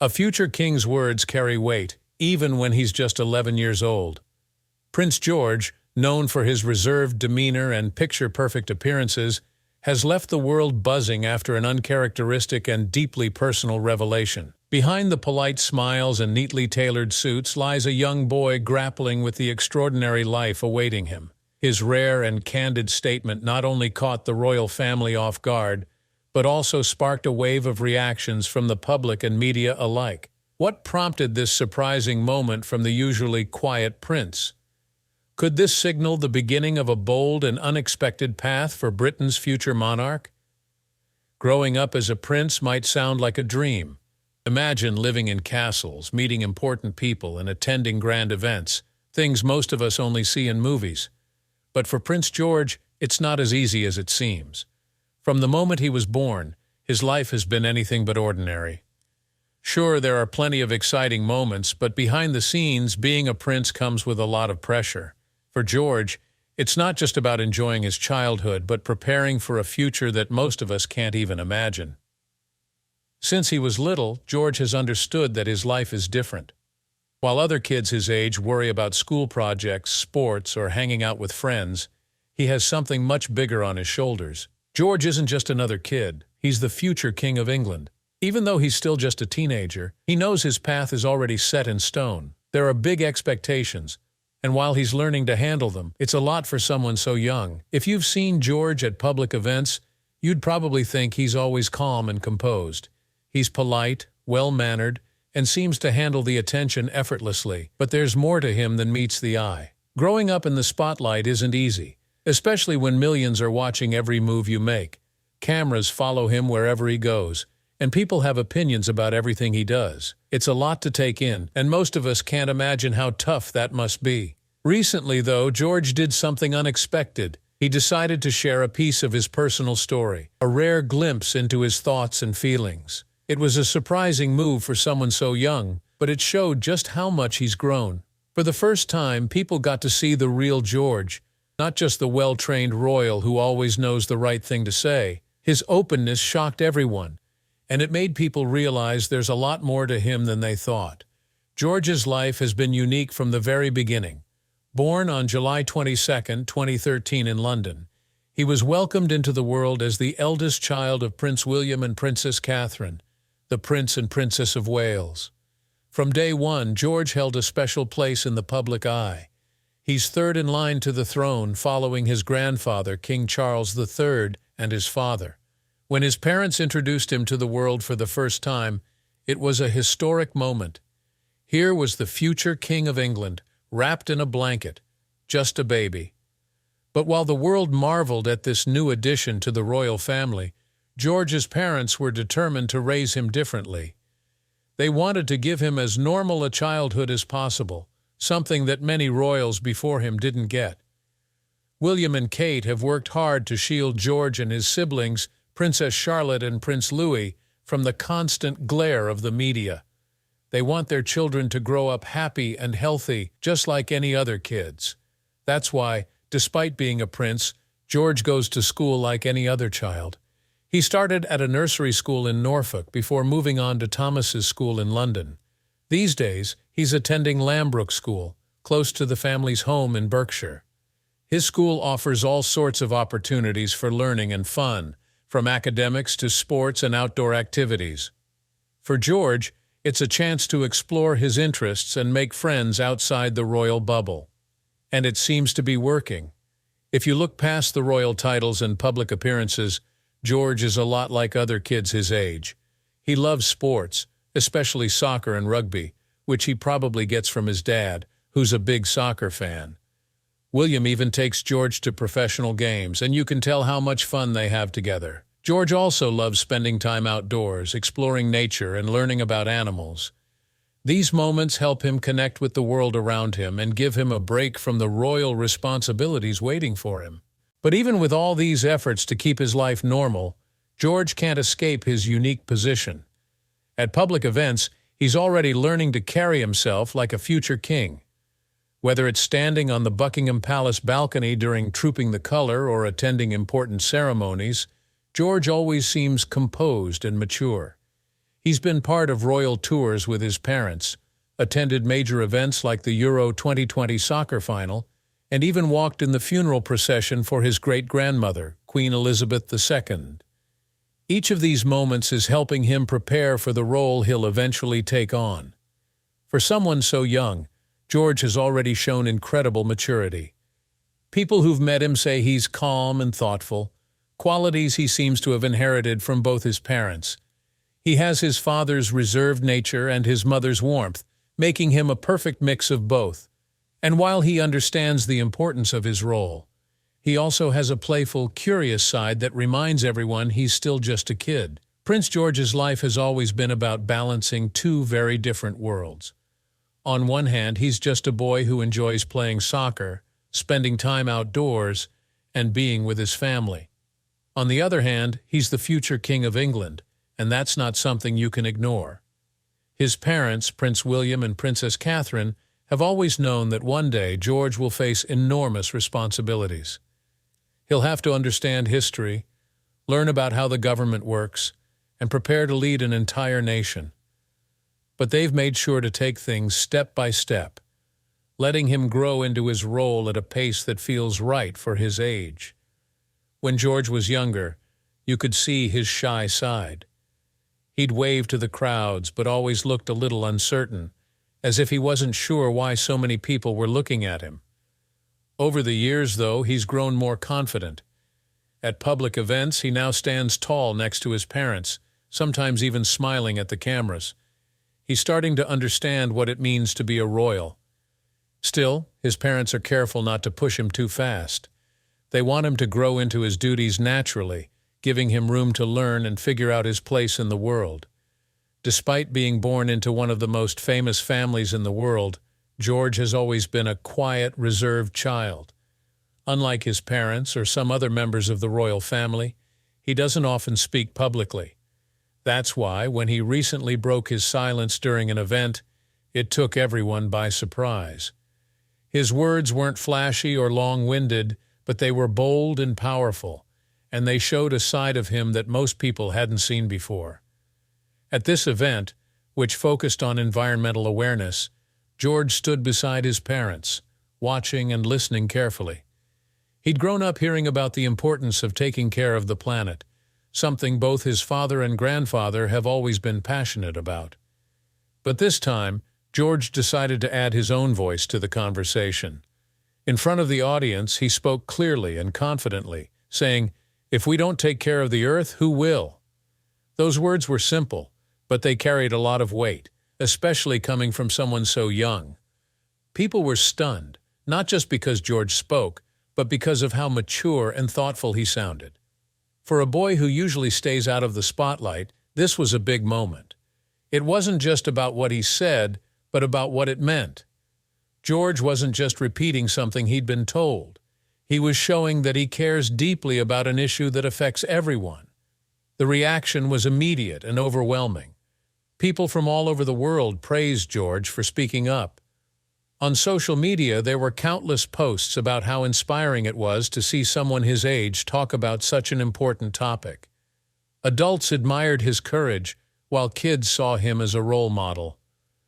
A future king's words carry weight, even when he's just 11 years old. Prince George, known for his reserved demeanor and picture-perfect appearances, has left the world buzzing after an uncharacteristic and deeply personal revelation. Behind the polite smiles and neatly tailored suits lies a young boy grappling with the extraordinary life awaiting him. His rare and candid statement not only caught the royal family off guard, but also sparked a wave of reactions from the public and media alike. What prompted this surprising moment from the usually quiet prince? Could this signal the beginning of a bold and unexpected path for Britain's future monarch? Growing up as a prince might sound like a dream. Imagine living in castles, meeting important people, and attending grand events, things most of us only see in movies. But for Prince George, it's not as easy as it seems. From the moment he was born, his life has been anything but ordinary. Sure, there are plenty of exciting moments, but behind the scenes, being a prince comes with a lot of pressure. For George, it's not just about enjoying his childhood, but preparing for a future that most of us can't even imagine. Since he was little, George has understood that his life is different. While other kids his age worry about school projects, sports, or hanging out with friends, he has something much bigger on his shoulders. George isn't just another kid, he's the future King of England. Even though he's still just a teenager, he knows his path is already set in stone. There are big expectations, and while he's learning to handle them, it's a lot for someone so young. If you've seen George at public events, you'd probably think he's always calm and composed. He's polite, well-mannered, and seems to handle the attention effortlessly, but there's more to him than meets the eye. Growing up in the spotlight isn't easy, especially when millions are watching every move you make. Cameras follow him wherever he goes, and people have opinions about everything he does. It's a lot to take in, and most of us can't imagine how tough that must be. Recently, though, George did something unexpected. He decided to share a piece of his personal story, a rare glimpse into his thoughts and feelings. It was a surprising move for someone so young, but it showed just how much he's grown. For the first time, people got to see the real George, not just the well-trained royal who always knows the right thing to say. His openness shocked everyone, and it made people realize there's a lot more to him than they thought. George's life has been unique from the very beginning. Born on July 22, 2013 in London, he was welcomed into the world as the eldest child of Prince William and Princess Catherine, the Prince and Princess of Wales. From day one, George held a special place in the public eye. He's third in line to the throne, following his grandfather, King Charles III, and his father. When his parents introduced him to the world for the first time, it was a historic moment. Here was the future King of England, wrapped in a blanket, just a baby. But while the world marveled at this new addition to the royal family, George's parents were determined to raise him differently. They wanted to give him as normal a childhood as possible, something that many royals before him didn't get. William and Kate have worked hard to shield George and his siblings, Princess Charlotte and Prince Louis, from the constant glare of the media. They want their children to grow up happy and healthy, just like any other kids. That's why, despite being a prince, George goes to school like any other child. He started at a nursery school in Norfolk before moving on to Thomas's school in London. These days, he's attending Lambrook School, close to the family's home in Berkshire. His school offers all sorts of opportunities for learning and fun, from academics to sports and outdoor activities. For George, it's a chance to explore his interests and make friends outside the royal bubble. And it seems to be working. If you look past the royal titles and public appearances, George is a lot like other kids his age. He loves sports, especially soccer and rugby, which he probably gets from his dad, who's a big soccer fan. William even takes George to professional games, and you can tell how much fun they have together. George also loves spending time outdoors, exploring nature, and learning about animals. These moments help him connect with the world around him and give him a break from the royal responsibilities waiting for him. But even with all these efforts to keep his life normal, George can't escape his unique position. At public events, he's already learning to carry himself like a future king. Whether it's standing on the Buckingham Palace balcony during Trooping the Colour or attending important ceremonies, George always seems composed and mature. He's been part of royal tours with his parents, attended major events like the Euro 2020 soccer final, and even walked in the funeral procession for his great-grandmother, Queen Elizabeth II. Each of these moments is helping him prepare for the role he'll eventually take on. For someone so young, George has already shown incredible maturity. People who've met him say he's calm and thoughtful, qualities he seems to have inherited from both his parents. He has his father's reserved nature and his mother's warmth, making him a perfect mix of both. And while he understands the importance of his role, he also has a playful, curious side that reminds everyone he's still just a kid. Prince George's life has always been about balancing two very different worlds. On one hand, he's just a boy who enjoys playing soccer, spending time outdoors, and being with his family. On the other hand, he's the future King of England, and that's not something you can ignore. His parents, Prince William and Princess Catherine, have always known that one day George will face enormous responsibilities. He'll have to understand history, learn about how the government works, and prepare to lead an entire nation. But they've made sure to take things step by step, letting him grow into his role at a pace that feels right for his age. When George was younger, you could see his shy side. He'd wave to the crowds, but always looked a little uncertain, as if he wasn't sure why so many people were looking at him. Over the years, though, he's grown more confident. At public events, he now stands tall next to his parents, sometimes even smiling at the cameras. He's starting to understand what it means to be a royal. Still, his parents are careful not to push him too fast. They want him to grow into his duties naturally, giving him room to learn and figure out his place in the world. Despite being born into one of the most famous families in the world, George has always been a quiet, reserved child. Unlike his parents or some other members of the royal family, he doesn't often speak publicly. That's why, when he recently broke his silence during an event, it took everyone by surprise. His words weren't flashy or long-winded, but they were bold and powerful, and they showed a side of him that most people hadn't seen before. At this event, which focused on environmental awareness, George stood beside his parents, watching and listening carefully. He'd grown up hearing about the importance of taking care of the planet, something both his father and grandfather have always been passionate about. But this time, George decided to add his own voice to the conversation. In front of the audience, he spoke clearly and confidently, saying, "If we don't take care of the earth, who will?" Those words were simple, but they carried a lot of weight, especially coming from someone so young. People were stunned, not just because George spoke, but because of how mature and thoughtful he sounded. For a boy who usually stays out of the spotlight, this was a big moment. It wasn't just about what he said, but about what it meant. George wasn't just repeating something he'd been told. He was showing that he cares deeply about an issue that affects everyone. The reaction was immediate and overwhelming. People from all over the world praised George for speaking up. On social media, there were countless posts about how inspiring it was to see someone his age talk about such an important topic. Adults admired his courage, while kids saw him as a role model.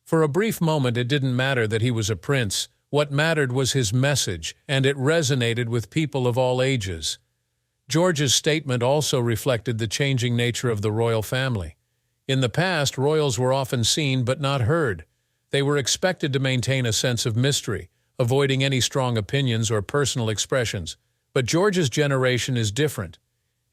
For a brief moment, it didn't matter that he was a prince. What mattered was his message, and it resonated with people of all ages. George's statement also reflected the changing nature of the royal family. In the past, royals were often seen but not heard. They were expected to maintain a sense of mystery, avoiding any strong opinions or personal expressions. But George's generation is different.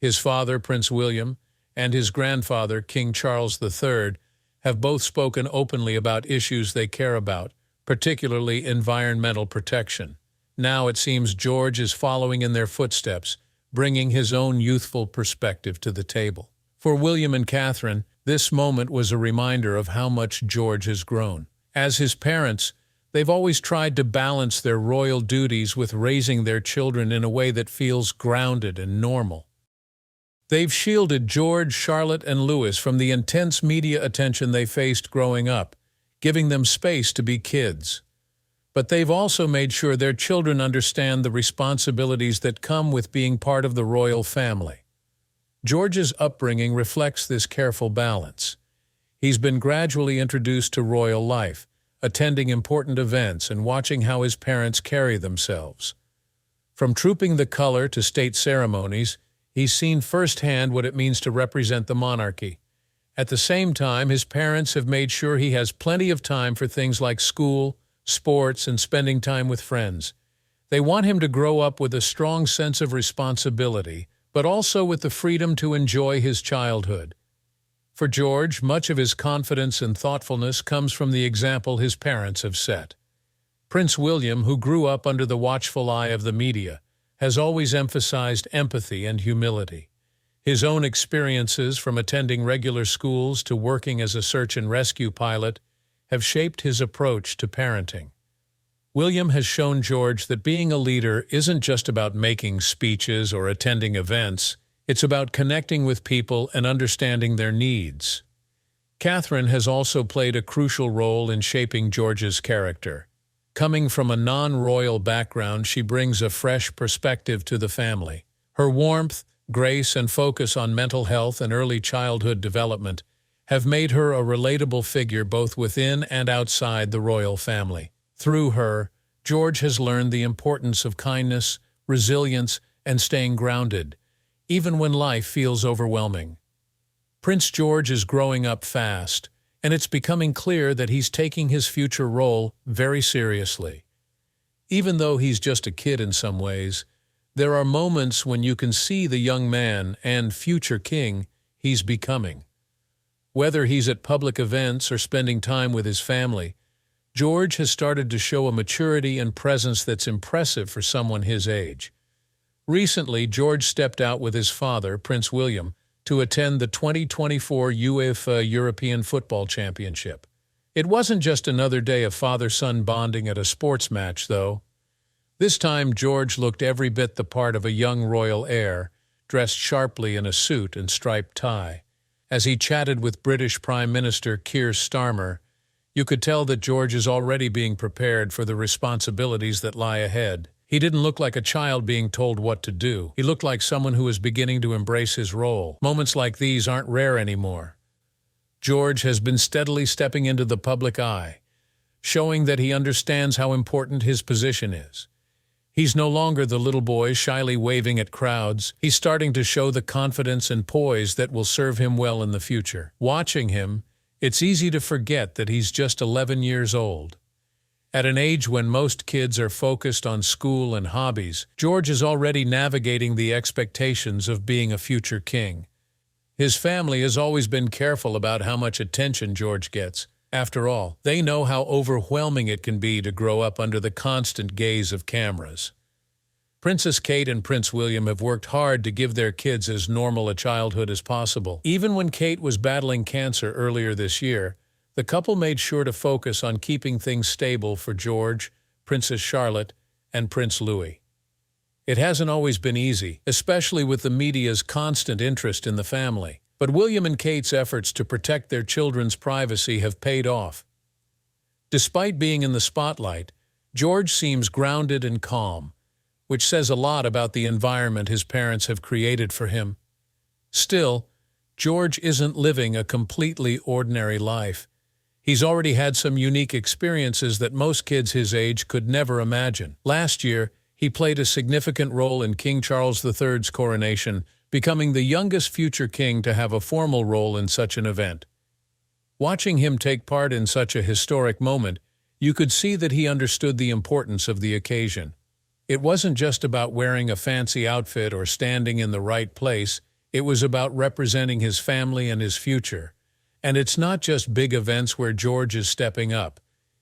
His father, Prince William, and his grandfather, King Charles III, have both spoken openly about issues they care about, particularly environmental protection. Now it seems George is following in their footsteps, bringing his own youthful perspective to the table. For William and Catherine, this moment was a reminder of how much George has grown. As his parents, they've always tried to balance their royal duties with raising their children in a way that feels grounded and normal. They've shielded George, Charlotte, and Louis from the intense media attention they faced growing up, giving them space to be kids. But they've also made sure their children understand the responsibilities that come with being part of the royal family. George's upbringing reflects this careful balance. He's been gradually introduced to royal life, attending important events and watching how his parents carry themselves. From trooping the color to state ceremonies, he's seen firsthand what it means to represent the monarchy. At the same time, his parents have made sure he has plenty of time for things like school, sports, and spending time with friends. They want him to grow up with a strong sense of responsibility, but also with the freedom to enjoy his childhood. For George, much of his confidence and thoughtfulness comes from the example his parents have set. Prince William, who grew up under the watchful eye of the media, has always emphasized empathy and humility. His own experiences, from attending regular schools to working as a search and rescue pilot, have shaped his approach to parenting. William has shown George that being a leader isn't just about making speeches or attending events. It's about connecting with people and understanding their needs. Catherine has also played a crucial role in shaping George's character. Coming from a non-royal background, she brings a fresh perspective to the family. Her warmth, grace, and focus on mental health and early childhood development have made her a relatable figure both within and outside the royal family. Through her, George has learned the importance of kindness, resilience, and staying grounded, even when life feels overwhelming. Prince George is growing up fast, and it's becoming clear that he's taking his future role very seriously. Even though he's just a kid in some ways, there are moments when you can see the young man and future king he's becoming. Whether he's at public events or spending time with his family, George has started to show a maturity and presence that's impressive for someone his age. Recently, George stepped out with his father, Prince William, to attend the 2024 UEFA European Football Championship. It wasn't just another day of father-son bonding at a sports match, though. This time, George looked every bit the part of a young royal heir, dressed sharply in a suit and striped tie. As he chatted with British Prime Minister Keir Starmer, you could tell that George is already being prepared for the responsibilities that lie ahead. He didn't look like a child being told what to do. He looked like someone who was beginning to embrace his role. Moments like these aren't rare anymore. George has been steadily stepping into the public eye, showing that he understands how important his position is. He's no longer the little boy shyly waving at crowds. He's starting to show the confidence and poise that will serve him well in the future. Watching him, it's easy to forget that he's just 11 years old. At an age when most kids are focused on school and hobbies, George is already navigating the expectations of being a future king. His family has always been careful about how much attention George gets. After all, they know how overwhelming it can be to grow up under the constant gaze of cameras. Princess Kate and Prince William have worked hard to give their kids as normal a childhood as possible. Even when Kate was battling cancer earlier this year, the couple made sure to focus on keeping things stable for George, Princess Charlotte, and Prince Louis. It hasn't always been easy, especially with the media's constant interest in the family. But William and Kate's efforts to protect their children's privacy have paid off. Despite being in the spotlight, George seems grounded and calm, which says a lot about the environment his parents have created for him. Still, George isn't living a completely ordinary life. He's already had some unique experiences that most kids his age could never imagine. Last year, he played a significant role in King Charles III's coronation, becoming the youngest future king to have a formal role in such an event. Watching him take part in such a historic moment, you could see that he understood the importance of the occasion. It wasn't just about wearing a fancy outfit or standing in the right place, it was about representing his family and his future. And it's not just big events where George is stepping up.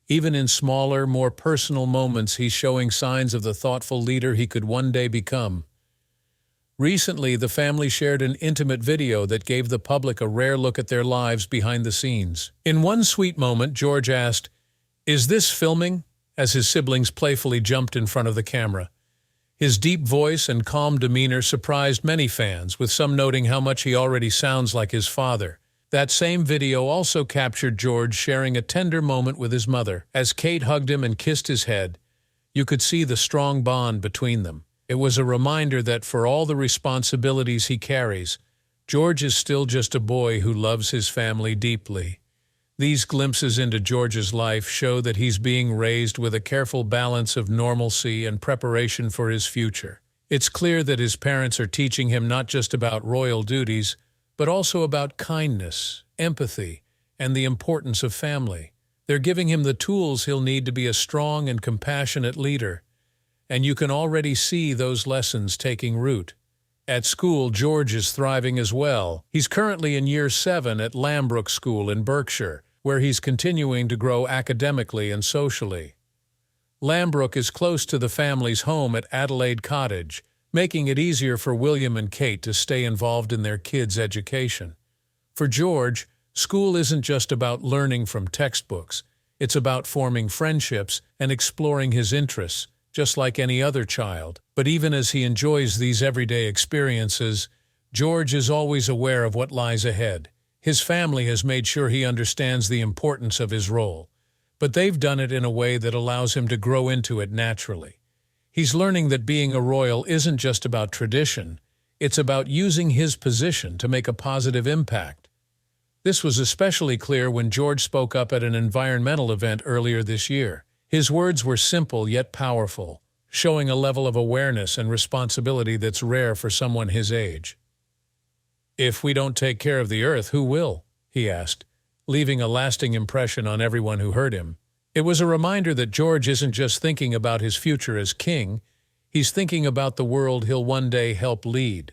Even in smaller, more personal moments, he's showing signs of the thoughtful leader he could one day become. Recently, the family shared an intimate video that gave the public a rare look at their lives behind the scenes. In one sweet moment, George asked, "Is this filming?" as his siblings playfully jumped in front of the camera. His deep voice and calm demeanor surprised many fans, with some noting how much he already sounds like his father. That same video also captured George sharing a tender moment with his mother. As Kate hugged him and kissed his head, you could see the strong bond between them. It was a reminder that for all the responsibilities he carries, George is still just a boy who loves his family deeply. These glimpses into George's life show that he's being raised with a careful balance of normalcy and preparation for his future. It's clear that his parents are teaching him not just about royal duties, but also about kindness, empathy, and the importance of family. They're giving him the tools he'll need to be a strong and compassionate leader, and you can already see those lessons taking root. At school, George is thriving as well. He's currently in Year 7 at Lambrook School in Berkshire, where he's continuing to grow academically and socially. Lambrook is close to the family's home at Adelaide Cottage, making it easier for William and Kate to stay involved in their kids' education. For George, school isn't just about learning from textbooks. It's about forming friendships and exploring his interests, just like any other child. But even as he enjoys these everyday experiences, George is always aware of what lies ahead. His family has made sure he understands the importance of his role, but they've done it in a way that allows him to grow into it naturally. He's learning that being a royal isn't just about tradition, it's about using his position to make a positive impact. This was especially clear when George spoke up at an environmental event earlier this year. His words were simple yet powerful, showing a level of awareness and responsibility that's rare for someone his age. "If we don't take care of the earth, who will?" he asked, leaving a lasting impression on everyone who heard him. It was a reminder that George isn't just thinking about his future as king, he's thinking about the world he'll one day help lead.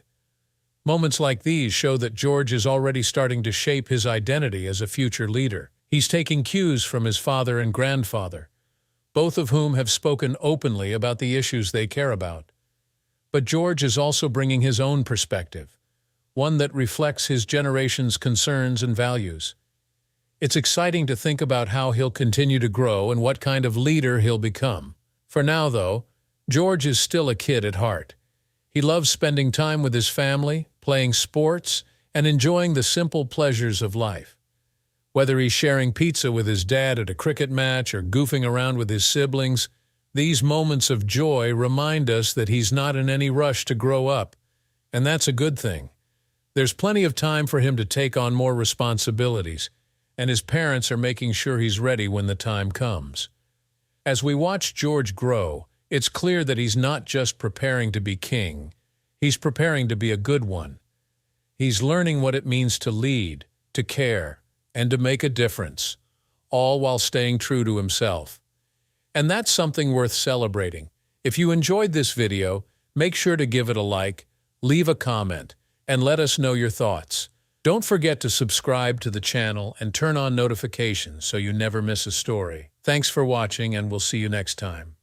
Moments like these show that George is already starting to shape his identity as a future leader. He's taking cues from his father and grandfather, both of whom have spoken openly about the issues they care about. But George is also bringing his own perspective, one that reflects his generation's concerns and values. It's exciting to think about how he'll continue to grow and what kind of leader he'll become. For now, though, George is still a kid at heart. He loves spending time with his family, playing sports, and enjoying the simple pleasures of life. Whether he's sharing pizza with his dad at a cricket match or goofing around with his siblings, these moments of joy remind us that he's not in any rush to grow up, and that's a good thing. There's plenty of time for him to take on more responsibilities, and his parents are making sure he's ready when the time comes. As we watch George grow, it's clear that he's not just preparing to be king, he's preparing to be a good one. He's learning what it means to lead, to care, and to make a difference, all while staying true to himself. And that's something worth celebrating. If you enjoyed this video, make sure to give it a like, leave a comment, and let us know your thoughts. Don't forget to subscribe to the channel and turn on notifications so you never miss a story. Thanks for watching, and we'll see you next time.